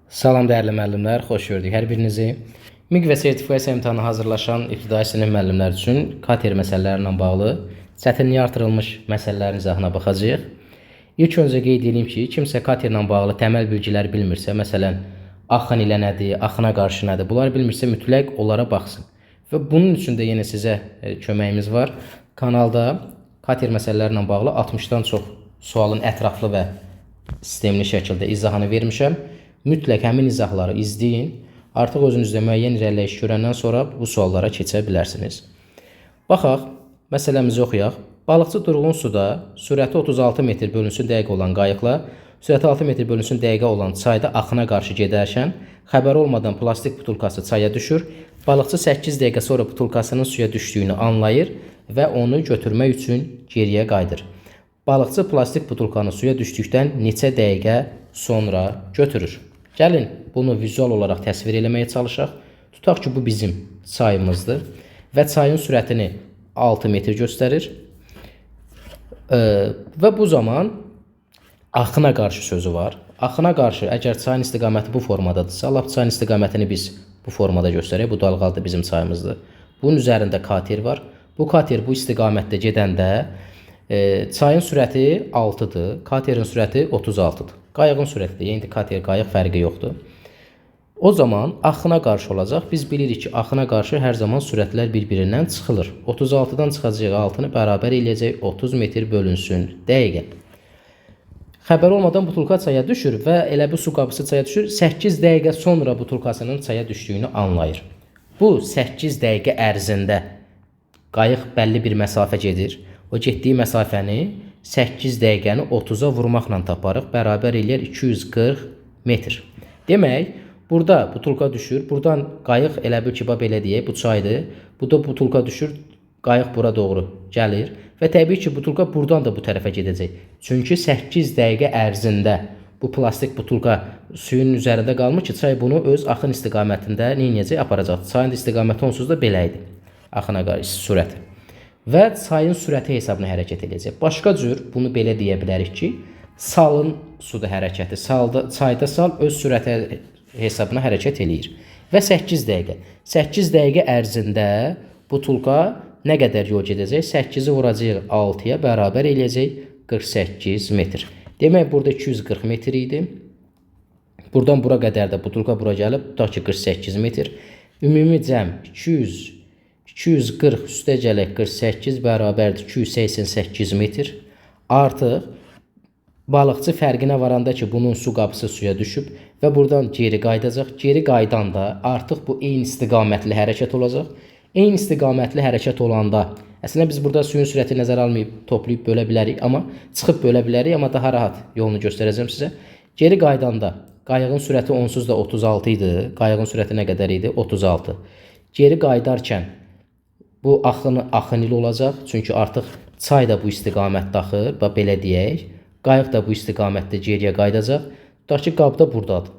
Salam dəyərli müəllimlər, xoş gördük hər birinizi. MİQ və sertifikasiya imtahanı hazırlaşan ibtidai sinif müəllimlər üçün KTR məsələlərlə bağlı çətinliyi artırılmış məsələlərin izahına baxacağıq. İlk öncə qeyd edeyim ki, kimsə KTR ilə bağlı təməl bilgilər bilmirsə, məsələn, axın ilə nədir, axına qarşı nədir, bunları bilmirsə mütləq onlara baxsın. Və bunun üçün də yenə sizə köməyimiz var. Kanalda KTR məsələlərlə bağlı 60-dan çox sualın ətraflı və sistemli şəkildə izahını vermişəm. Mütləq həmin izahları izləyin. Artıq özünüzdə müəyyən irəliləyiş görəndən sonra bu suallara keçə bilərsiniz. Baxaq, məsələmizi oxuyaq. Balıqçı durğun suda sürəti 36 metr bölünsün dəqiqə olan qayıqla sürəti 6 metr bölünsün dəqiqə olan çayda axına qarşı gedərkən xəbəri olmadan plastik butulkası çaya düşür. Balıqçı 8 dəqiqə sonra butulkasının suya düşdüyünü anlayır və onu götürmək üçün geriyə qayıdır. Balıqçı plastik butulkanı suya düşdükdən neçə dəqiqə sonra götürür? Gəlin bunu vizual olaraq təsvir eləməyə çalışaq. Tutaq ki, bu bizim çayımızdır və çayın sürətini 6 metr göstərir. Və bu zaman axına qarşı sözü var. Axına qarşı, əgər çayın istiqaməti bu formadadırsa, lap çayın istiqamətini biz bu formada göstərək. Bu dalğalı bizim çayımızdır. Bunun üzərində KTR var. Bu KTR bu istiqamətdə gedəndə çayın sürəti 6-dır, KTR-in sürəti 36-dır. Qayığın sürəti də, yəni KTR qayıq fərqi yoxdur. O zaman axına qarşı olacaq. Biz bilirik ki, axına qarşı hər zaman sürətlər bir-birindən çıxılır. 36-dan çıxacaq 6-nı bərabər eləyəcək 30 metr bölünsün dəqiqə. Xəbər olmadan butulka çaya düşür və elə bu su qabısı çaya düşür. 8 dəqiqə sonra butulkasının çaya düşdüyünü anlayır. Bu 8 dəqiqə ərzində qayıq bəlli bir məsafə gedir. O getdiyi məsafəni 8 dəqiqəni 30-a vurmaqla taparıq. Bərabər eləyər 240 metr. Demək, burada butulka düşür. Buradan qayıq elə bil ki, belə deyək, bu çaydır. Bu da butulka düşür. Qayıq bura doğru gəlir. Və təbii ki, butulka buradan da bu tərəfə gedəcək. Çünki 8 dəqiqə ərzində bu plastik butulka suyun üzərində qalmır ki, çay bunu öz axın istiqamətində neynəyəcək? Aparacaq. Çayın istiqaməti onsuz da belə idi. Axına qarşı sürəti. Və çayın sürəti hesabına hərəkət edəcək. Başqa cür bunu belə deyə bilərik ki, salın suda hərəkəti. Çayda sal öz sürəti hesabına hərəkət eləyir. Və 8 dəqiqə. 8 dəqiqə ərzində butulka nə qədər yol gedəcək? 8-i vuracaq 6-ya bərabər eləyəcək 48 metr. Demək, burada 240 metr idi. Buradan bura qədər də butulka bura gəlib, tutaq ki, 48 metr. Ümumi cəm 240 üstə gələk 48 bərabərdir 288 metr. Artıq balıqçı fərqinə varanda ki, bunun su qabısı suya düşüb və buradan geri qayıdacaq. Geri qaydanda artıq bu eyni istiqamətli hərəkət olacaq. Eyni istiqamətli hərəkət olanda, əslində biz burada suyun sürəti nəzərə almayıb, toplayıb bölə bilərik, amma çıxıb bölə bilərik, amma daha rahat yolunu göstərəcəm sizə. Geri qaydanda qayığın sürəti onsuz da 36 idi. Qayığın sürəti nə qədər idi? 36. Geri qayıdarkən bu axın ilə olacaq. Çünki artıq çay da bu istiqamətdə axır. Belə deyək. Qayıq da bu istiqamətdə geriyə qayıdacaq. Tutaq ki, qab da buradadır.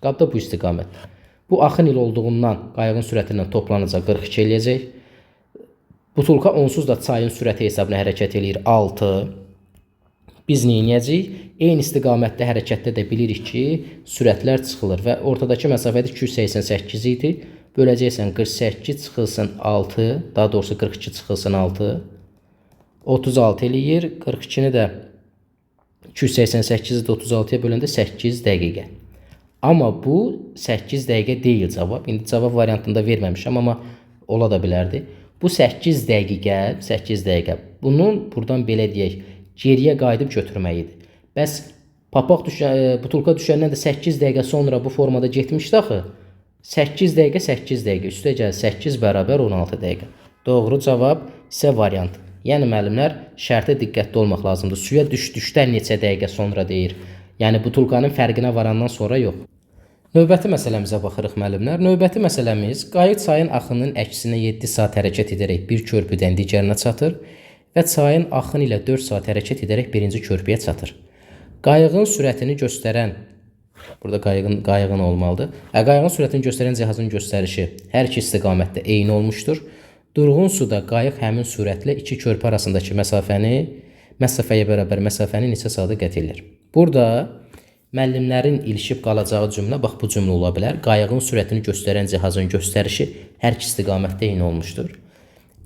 Qab da bu istiqamətdə. Bu axın il olduğundan qayığın sürətindən toplanacaq 42 eləyəcək. Butulka onsuz da çayın sürəti hesabına hərəkət eləyir 6. Biz neynəyəcəyik? Eyni istiqamətdə hərəkətdə də bilirik ki, sürətlər çıxılır və ortadakı məsafə 288 idi. Böləcəksən 48 çıxılsın 6, daha doğrusu 42 çıxılsın 6. 36 eləyir. 42-ni də 288-i də 36-ya böləndə 8 dəqiqə. Amma bu 8 dəqiqə deyil cavab. İndi cavab variantında verməmişəm, amma ola da bilərdi. Bu 8 dəqiqə. Bunun buradan belə deyək, geriyə qayıdıb götürməyidir. Bəs papaq butulka düşəndən də 8 dəqiqə sonra bu formada getmişdi axı. 8 dəqiqə üstə gəl 8 bərabər 16 dəqiqə. Doğru cavab C variantı. Yəni müəllimlər şərtə diqqətli olmaq lazımdır. Suya düşdükdən neçə dəqiqə sonra deyir. Yəni butulkanın fərqinə varandan sonra yox. Növbəti məsələmizə baxırıq müəllimlər. Növbəti məsələmiz qayıq çayın axınının əksinə 7 saat hərəkət edərək bir körpüdən digərinə çatır və çayın axını ilə 4 saat hərəkət edərək birinci körpüyə çatır. Qayığın sürətini göstərən burada qayığın olmalıdır. Qayığın sürətini göstərən cihazın göstərişi hər iki istiqamətdə eyni olmuşdur. Durğun suda qayıq həmin sürətlə iki körpü arasındakı məsafəyə bərabər məsafəni neçə saata qət edir? Burada Müəllimlərin ilişib qalacağı cümlə bax bu cümlə ola bilər. Qayığın sürətini göstərən cihazın göstərişi hər iki istiqamətdə eyni olmuşdur.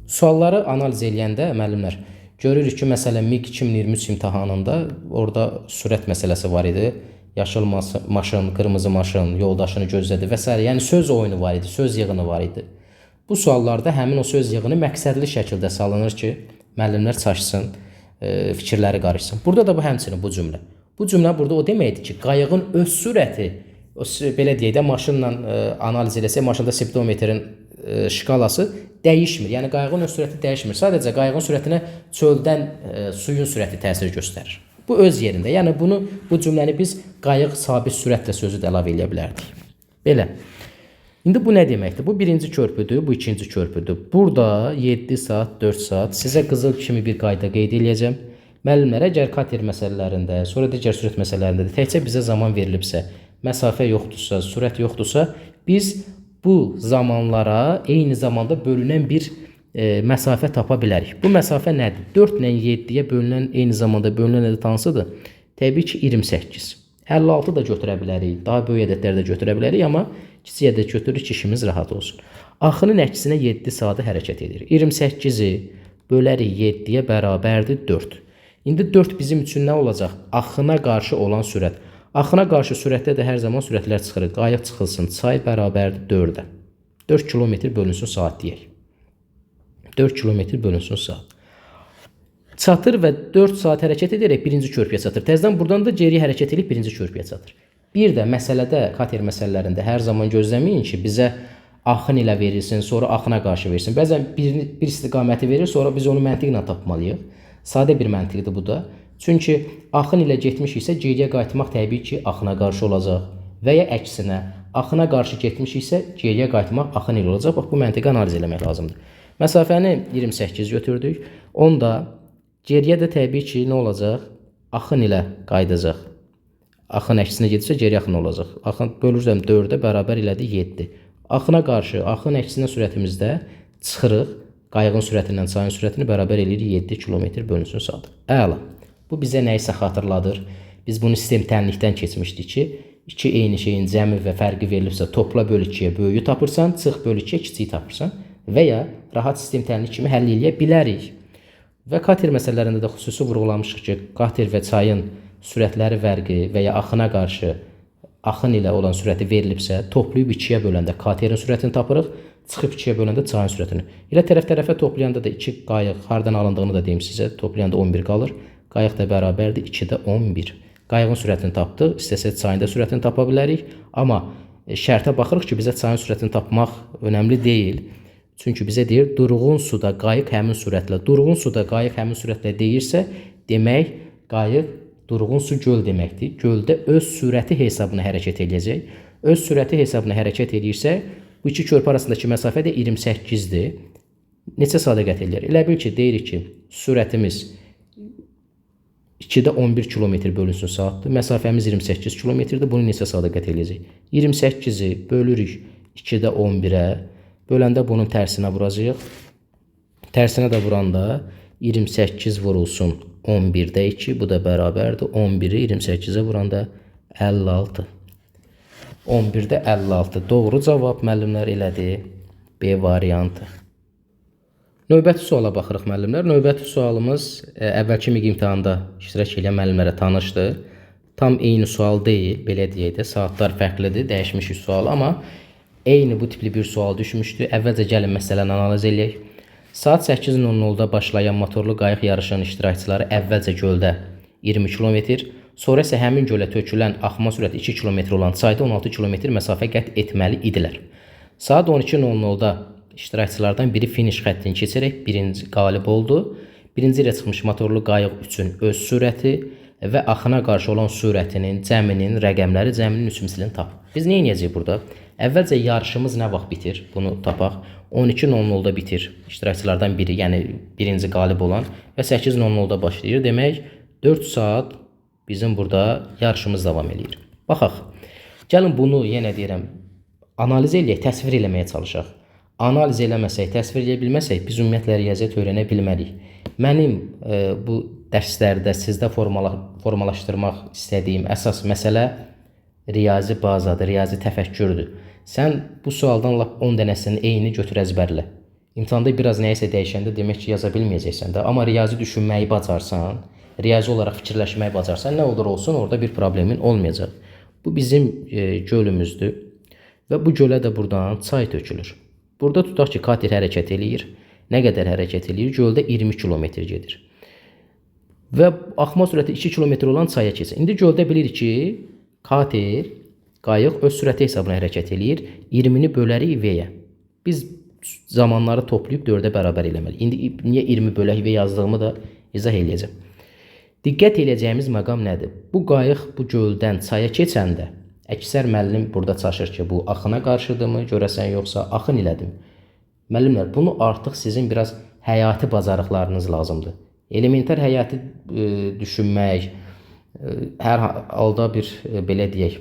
Sualları analiz edəndə müəllimlər görürük ki, məsələn MİQ 2023 imtahanında orada sürət məsələsi var idi. Yaşıl maşın, qırmızı maşın yoldaşını gözlədi və s. Yəni söz oyunu var idi, söz yığını var idi. Bu suallarda həmin o söz yığını məqsədli şəkildə salınır ki, müəllimlər çaşsın, fikirləri qarışsın. Burada da bu həmçinin bu cümlə. Bu cümlə burada o deməkdir ki, qayığın öz sürəti, belə deyək də maşınla analiz eləsək, maşında speedometrin şkalası dəyişmir. Yəni qayığın öz sürəti dəyişmir. Sadəcə qayığın sürətinə çöldən suyun sürəti təsir göstərir. Bu öz yerində. Yəni bu cümləni biz qayıq sabit sürətlə sözü də əlavə edə bilərdik. Belə. İndi bu nə deməkdir? Bu birinci körpüdür, bu ikinci körpüdür. Burada 7 saat, 4 saat sizə qızıl kimi bir qayda qeyd edəcəm. Müəllimlər əgər kater məsələlərində, sonra digər sürət məsələlərində də təkcə bizə zaman verilibsə, məsafə yoxdursa, sürət yoxdursa, biz bu zamanlara eyni zamanda bölünən bir məsafə tapa bilərik. Bu məsafə nədir? 4 ilə 7-yə bölünən, eyni zamanda bölünən ədəd hansıdır? Təbii ki, 28. 56 da götürə bilərik, daha böyük ədədlər də götürə bilərik, amma kiçik ədəd götürürük ki, işimiz rahat olsun. Axının əksinə 7 saatı hərəkət edir. 28-i bölərik 7-yə bərabərdir 4. İndi 4 bizim üçün nə olacaq? Axına qarşı olan sürət. Axına qarşı sürətdə də hər zaman sürətlər çıxır. Qayıq çıxılsın, çay bərabərdir 4-ə. 4 kilometr bölünsün saat deyək. 4 kilometr bölünsün saat. Çatır və 4 saat hərəkət edərək birinci körpüyə çatır. Təzədən buradan da geriyə hərəkət edib birinci körpüyə çatır. Bir də məsələdə, kater məsələlərində hər zaman gözləməyin ki, bizə axın ilə verilsin, sonra axına qarşı versin. Bəzən bir istiqaməti verir, sonra biz onu məntiqlə tapmalıyıq. Sadə bir məntiqdir bu da. Çünki axın ilə getmiş isə geriyə qayıtmaq təbii ki, axına qarşı olacaq. Və ya əksinə, axına qarşı getmiş isə geriyə qayıtmaq axın ilə olacaq. Bax, bu məntiqi analiz eləmək lazımdır. Məsafəni 28 götürdük. Onda geriyə də təbii ki, nə olacaq? Axın ilə qayıdacaq. Axın əksinə gedirsə geri axın olacaq. Axın bölürəm 4-ə bərabər elədi 7. Axına qarşı, axın əksinə sürətimizdə çıxırıq. Qayığın sürətindən çayın sürətini bərabər eləyirik 7 km bölünsün saat. Əla. Bu bizə nə isə xatırladır. Biz bunu sistem tənlikdən keçmişdik ki, iki eyni şeyin cəmi və fərqi verilibsə topla böl 2-yə böyüyü tapırsan, çıx böl 2-yə kiçiyi tapırsan və ya rahat sistem tənlik kimi həll eləyə bilərik. Və kater məsələlərində də xüsusi vurğulamışıq ki, kater və çayın sürətləri fərqi və ya axına qarşı axın ilə olan sürəti verilibsə, toplayıb 2-yə böləndə katerin sürətini tapırıq, çıxıb 2-yə böləndə çayın sürətini. Elə tərəf-tərəfə toplayanda da 2 qayıq hardan alındığını da deyim sizə, toplayanda 11 qalır. Qayıq da bərabərdir 2-də 11. Qayığın sürətini tapdıq, istəsək çayın da sürətini tapa bilərik. Amma şərtə baxırıq ki, bizə çayın sürətini tapmaq önəmli deyil. Çünki bizə deyir, durğun suda qayıq həmin sürətlə, durğun suda qayıq həmin sürətlə deyirsə, demək qayıq durğun su göl deməkdir. Göldə öz sürəti hesabına hərəkət edəcək. Öz sürəti hesabına hərəkət edirsə, bu iki körpü arasındakı məsafə də 28-dir. Neçə sadə qət edir? Elə bil ki, deyirik ki, sürətimiz 2-də 11 km bölünsün saatdır. Məsafəmiz 28 km-dir. Bunu neçə sadə qət edəcək? 28-i bölürük 2-də 11-ə. Böləndə bunun tərsinə vuracağıq. Tərsinə də vuranda 28 vurulsun 11-də 2. Bu da bərabərdir. 11-i 28-ə vuranda 56. 11-də 56. Doğru cavab müəllimlər elədir. B variantı. Növbəti suala baxırıq müəllimlər. Növbəti sualımız əvvəlki MİQ imtahanda iştirak edən müəllimlərə tanışdır. Tam eyni sual deyil, belə deyək də, saatlar fərqlidir, dəyişmişik sual, amma eyni bu tipli bir sual düşmüşdü. Əvvəlcə gəlin məsələni analiz eləyək. Saat 8:00-da başlayan motorlu qayıq yarışının iştirakçıları əvvəlcə göldə 20 km, sonra isə həmin gölə tökülən axma sürəti 2 km olan çayda 16 km məsafə qət etməli idilər. Saat 12:00-da iştirakçılardan biri finiş xəttini keçərək birinci qalib oldu. Birinci ilə çıxmış motorlu qayıq üçün öz sürəti və axına qarşı olan sürətinin, cəminin, rəqəmləri, cəminin 3 mislini tap. Biz nə edəcəyik burada? Əvvəlcə yarışımız nə vaxt bitir? Bunu tapaq. 12:00-da bitir. İştirakçılardan biri, yəni birinci qalib olan və 8:00-da başlayır. Demək 4 saat bizim burada yarışımız davam edir. Baxaq. Gəlin bunu yenə deyirəm, analiz eləyək, təsvir eləməyə çalışaq. Analiz eləməsək, təsvir edə bilməsək biz ümumiyyətlə riyaziyyat öyrənə bilmərik. Mənim bu dərslərdə sizdə formalaşdırmaq istədiyim əsas məsələ riyazi bazadır, riyazi təfəkkürdür. Sən bu sualdan lap 10 dənəsinin eyni götür əzbərlə. İmtahanda biraz nəyisə dəyişəndə demək ki, yaza bilməyəcəksən də. Amma riyazi düşünməyi bacarsan, riyazi olaraq fikirləşməyi bacarsan, nə olur olsun, orada bir problemin olmayacaq. Bu bizim gölümüzdür və bu gölə də buradan çay tökülür. Burada tutaq ki, kater hərəkət eləyir. Nə qədər hərəkət eləyir? Göldə 20 kilometr gedir. Və axma sürəti 2 kilometr olan çaya keçir. İndi göldə bilirik ki, kater, qayıq öz sürəti hesabına hərəkət eləyir. 20-ni bölərik V-yə. Biz zamanları toplayıb 4-ə bərabər eləməliyik. İndi niyə 20 bölək V yazdığımı da izah eləyəcəm. Diqqət eləyəcəyimiz məqam nədir? Bu qayıq bu göldən çaya keçəndə əksər müəllim burada çaşır ki, bu axına qarşıdırmı, görəsən yoxsa axın elədim. Müəllimlər, bunu artıq sizin biraz həyati bacarıqlarınız lazımdır. Elementar həyati düşünmək, hər halda bir belə deyək,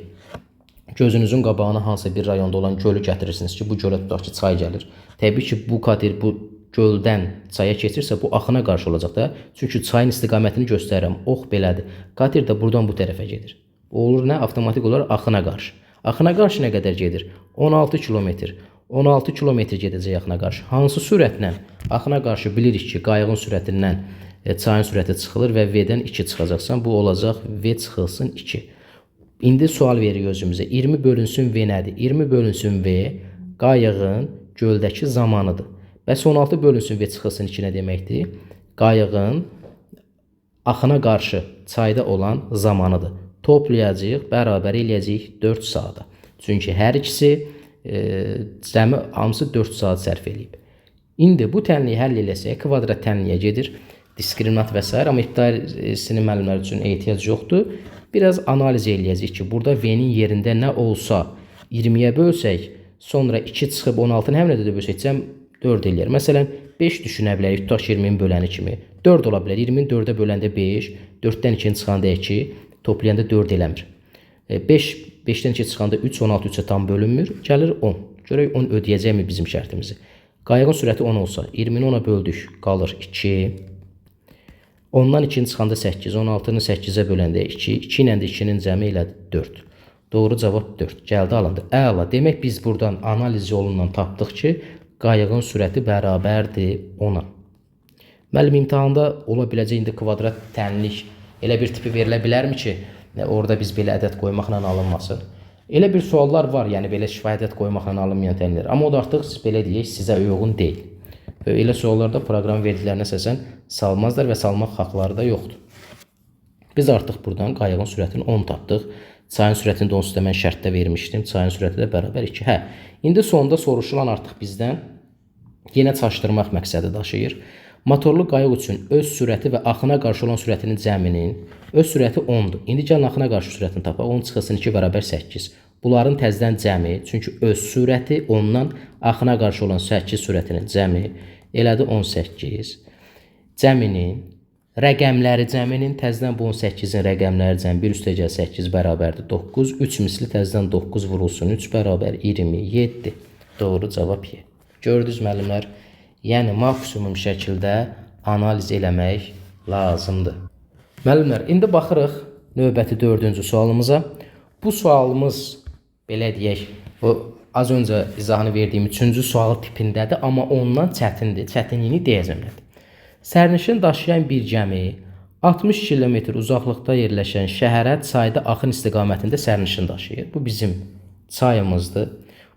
gözünüzün qabağına hansısa bir rayonda olan gölü gətirirsiniz ki, bu gölə tutaq ki, çay gəlir. Təbii ki, bu kater bu göldən çaya keçirsə, bu axına qarşı olacaq da. Çünki çayın istiqamətini göstərirəm. Ox belədir. Kater də buradan bu tərəfə gedir. Olur nə? Avtomatik olaraq axına qarşı. Axına qarşı nə qədər gedir? 16 kilometr. 16 kilometr gedəcək axına qarşı. Hansı sürətlə? Axına qarşı bilirik ki, qayığın sürətindən çayın sürəti çıxılır və V-dən 2 çıxacaqsan. Bu olacaq V çıxılsın 2. İndi sual verir özümüzə. 20 bölünsün V nədir? 20 bölünsün V qayığın göldəki zamanıdır. Bəs 16 bölünsün V çıxılsın 2 nə deməkdir? Qayığın axına qarşı çayda olan zamanıdır. Toplayacağıq, bərabər eləyəcəyik 4 saata. Çünki hər ikisi cəmi hamısı 4 saat sərf eləyib. İndi bu tənliyi həll eləsək, kvadrat tənliyə gedir, diskriminant və s. Amma ibtidai sinif müəllimləri üçün ehtiyac yoxdur. Biraz analiz eləyəcəyik ki, burada V-nin yerində nə olsa 20-yə bölsək, sonra 2 çıxıb 16-nı həmlə də bölsək, 4 eləyər. Məsələn, 5 düşünə bilərik, tutaq 20-nin böləni kimi. 4 ola bilər. 20-nin 4-ə böləndə 5, 4-dən 2-ni çıxanda 2, toplayanda 4 eləmir. 5-dən 2 çıxanda 3, 16 3-ə tam bölünmür. Gəlir 10. Görək 10 ödəyəcəkmi bizim şərtimizi? Qayığın sürəti 10 olsa, 20-ni 10-a böldük, qalır 2. 10-dan 2-ni çıxanda 8, 16-nı 8-ə böləndə 2, 2 ilə də 2-nin cəmi elədi 4. Doğru cavab 4. Gəldi alındı. Əla. Demək biz buradan analiz yolundan tapdıq ki, qayığın sürəti bərabərdir 10-a. Müəllim, imtahanda ola biləcək indi kvadrat tənlik elə bir tipi verilə bilərmi ki, orada biz belə ədəd qoymaqla alınmasın? Elə bir suallar var, yəni belə şifahi ədəd qoymaqla alınmayan tənliklər. Amma o da artıq belə deyək, sizə uyğun deyil. Və elə suallarda proqram verdiklərinə əsasən salmazlar və salmaq haqları da yoxdur. Biz artıq buradan qayığın sürətini 10 tapdıq. Çayın sürətini də onsuz da mən şərtdə vermişdim. Çayın sürəti də bərabər 2. Hə, indi sonda soruşulan artıq bizdən yenə çaşdırmaq məqsədi daşıyır. Motorlu qayıq üçün öz sürəti və axına qarşı olan sürətinin cəminin öz sürəti 10-dur. İndi gəlin axına qarşı sürətini tapaq. 10 çıxılsın 2 bərabər 8. Bunların təzədən cəmi, çünki öz sürəti 10-dan axına qarşı olan 8 sürətinin cəmi elədi 18. Cəminin rəqəmləri cəminin təzədən bu 18-in rəqəmləri cəmi 1 üstə gəl 8 bərabərdir 9. 3 misli təzədən 9 vurulsun 3 bərabər 27. Doğru cavab Y. Gördünüz müəllimlər, yəni maksimum şəkildə analiz eləmək lazımdır. Müəllimlər, indi baxırıq növbəti 4-cü sualımıza. Bu sualımız belə deyək, o az öncə izahını verdiyim 3-cü sual tipindədir, amma ondan çətindir. Çətinliyini deyəcəm nədir? Sərnişin daşıyan bir gəmi 60 km uzaqlıqda yerləşən şəhərə çayda axın istiqamətində sərnişin daşıyır. Bu bizim çayımızdır.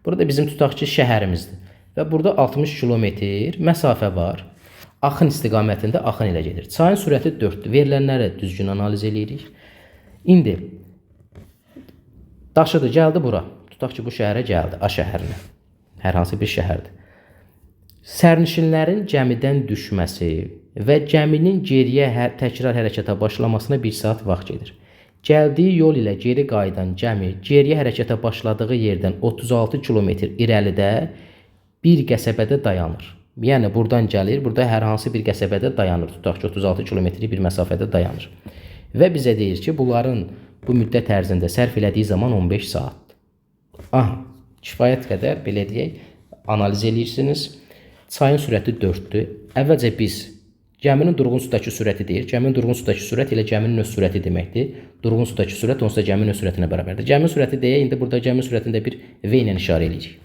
Burada bizim tutaq ki, şəhərimizdir. Və burada 60 km məsafə var. Axın istiqamətində axın ilə gedir. Çayın sürəti 4-dür. Verilənləri düzgün analiz edirik. İndi daşıdı, gəldi bura. Tutaq ki, bu şəhərə gəldi, A şəhərinə. Hər hansı bir şəhərdir. Sərnişinlərin gəmidən düşməsi və gəminin geriyə təkrar hərəkətə başlamasına 1 saat vaxt gedir. Gəldiyi yol ilə geri qayıdan gəmi geriyə hərəkətə başladığı yerdən 36 km irəlidə bir qəsəbədə dayanır. Yəni buradan gəlir, burada hər hansı bir qəsəbədə dayanır. Tutaq ki, 36 kilometrik bir məsafədə dayanır. Və bizə deyir ki, bunların bu müddət ərzində sərf elədiyi zaman 15 saatdır. Aha, kifayət qədər belə deyək, analiz edirsiniz. Çayın sürəti 4-dür. Əvvəlcə biz Gəminin durğun sudakı sürəti deyir. Gəminin durğun sudakı sürət ilə gəminin öz sürəti deməkdir. Durğun sudakı sürət onsuz da gəminin öz sürətinə bərabərdir. Gəminin sürəti deyə indi burada gəminin sürətində bir V ilə işarə edirik.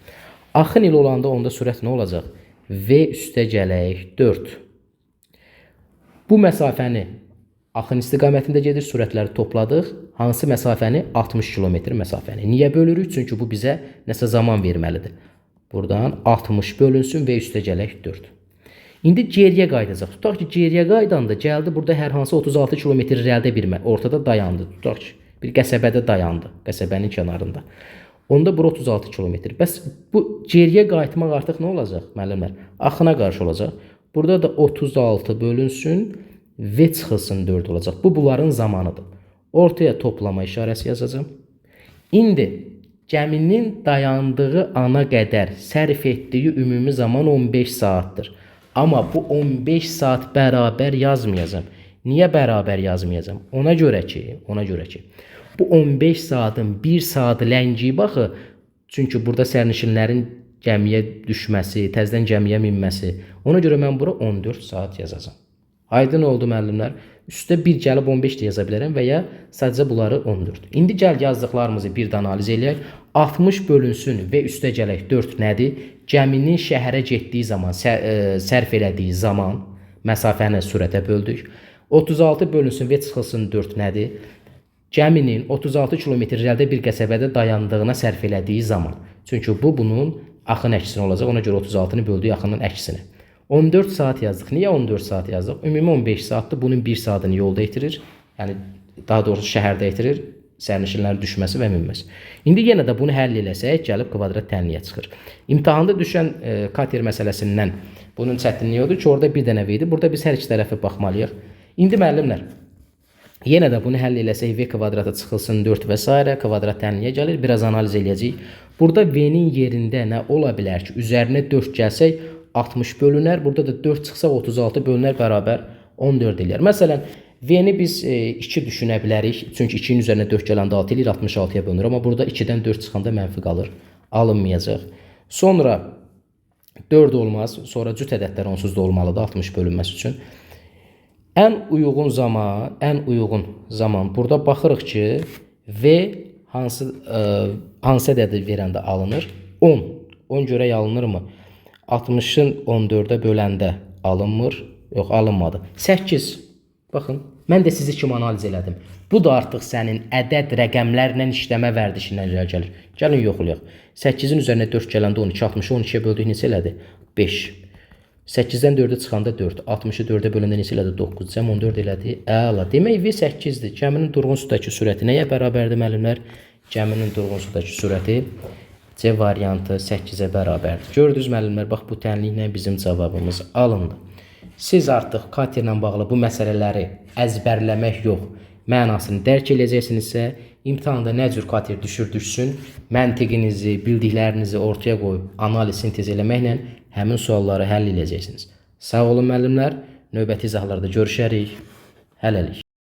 Axın il olanda onda sürət nə olacaq? V üstə gələk 4. Bu məsafəni axın istiqamətində gedir, sürətləri topladıq. Hansı məsafəni? 60 kilometr məsafəni. Niyə bölürük? Çünki bu bizə nəsə zaman verməlidir. Buradan 60 bölünsün və üstə gələk 4. İndi geriyə qayıdacaq. Tutaq ki, geriyə qaydanda gəldi, burada hər hansı 36 kilometr irəlidə bir ortada dayandı. Tutaq ki, bir qəsəbədə dayandı, qəsəbənin kənarında. Onda bura 36 kilometr. Bəs bu geriyə qayıtmaq artıq nə olacaq, müəllimlər? Axına qarşı olacaq. Burada da 36 bölünsün və çıxılsın 4 olacaq. Bu, bunların zamanıdır. Ortaya toplama işarəsi yazacağım. İndi gəminin dayandığı ana qədər sərf etdiyi ümumi zaman 15 saatdır. Amma bu 15 saat bərabər yazmayacağım. Niyə bərabər yazmayacağım? Ona görə ki, bu 15 saatın 1 saat ləngiyi baxı. Çünki burada sərnişinlərin gəmiyə düşməsi, təzədən gəmiyə minməsi. Ona görə mən bura 14 saat yazacağım. Aydın oldu müəllimlər. Üstə 1 gəlib 15 də yaza bilərəm və ya sadəcə bunları 14. İndi gəl yazdıqlarımızı bir də analiz eləyək. 60 bölünsün və üstə gələk 4 nədir? Gəminin şəhərə getdiyi zaman, sərf elədiyi zaman məsafəni sürətə böldük. 36 bölünsün və çıxılsın 4 nədir? Gəminin 36 kilometr irəlidə bir qəsəbədə dayandığına sərf elədiyi zaman. Çünki bu, bunun axın əksinə olacaq. Ona görə 36-nı böldük axının əksinə. 14 saat yazdıq. Niyə 14 saat yazdıq? Ümumi 15 saatdır. Bunun 1 saatını yolda itirir. Yəni, daha doğrusu şəhərdə itirir. Sərnişinlərin düşməsi və minməsi. İndi yenə də bunu həll eləsək, gəlib kvadrat tənliyə çıxır. İmtahanda düşən kater məsələsindən bunun çətinliyi odur ki, orada bir dənə V idi. Burada biz hər iki tərəfə baxmalıyıq. İndi müəllimlər, yenə də bunu həll eləsək, V kvadrata çıxılsın 4 və s. kvadrat tənliyə gəlir. Biraz analiz eləyəcəyik. Burada V-nin yerində nə ola bilər ki, üzərinə 4 gəlsək 60 bölünər. Burada da 4 çıxsaq 36 bölünər bərabər 14 eləyər. Məsələn, V-ni biz 2 düşünə bilərik. Çünki 2-nin üzərinə 4 gələndə 6 eləyir, 66-ya bölünür. Amma burada 2-dən 4 çıxanda mənfi qalır. Alınmayacaq. Sonra 4 olmaz. Sonra cüt ədədlər onsuz da olmalıdır 60 bölünməsi üçün. Ən uyğun zaman burada baxırıq ki, V hansı ədədi verəndə alınır? 10. 10 görək alınırmı? 60-ın 14-ə böləndə alınmır. Yox, alınmadı. 8. Baxın, mən də sizi kimi analiz elədim. Bu da artıq sənin ədəd rəqəmlərlə işləmə vərdişindən gəlir. Gəlin yoxlayaq. 8-in üzərinə 4 gələndə 12, 60-ı 12-yə böldük, neçə elədi? 5. 8-dən 4-ə çıxanda 4, 60-ı 4-ə böləndə neçə elədi? 9, cəm 14 elədi. Əla. Demək V8-dir. Gəminin durğun sudakı sürəti nəyə bərabərdir müəllimlər? Gəminin durğun sudakı sürəti C variantı 8-ə bərabərdir. Gördünüz müəllimlər, bax bu tənliklə bizim cavabımız alındı. Siz artıq katerlə bağlı bu məsələləri əzbərləmək yox, mənasını dərk eləyəcəksinizsə, imtahanda nə cür kater düşsün, məntiqinizi, bildiklərinizi ortaya qoyub, analiz, sintez eləməklə həmin sualları həll eləyəcəksiniz. Sağ olun müəllimlər, növbəti izahlarda görüşərik. Hələlik.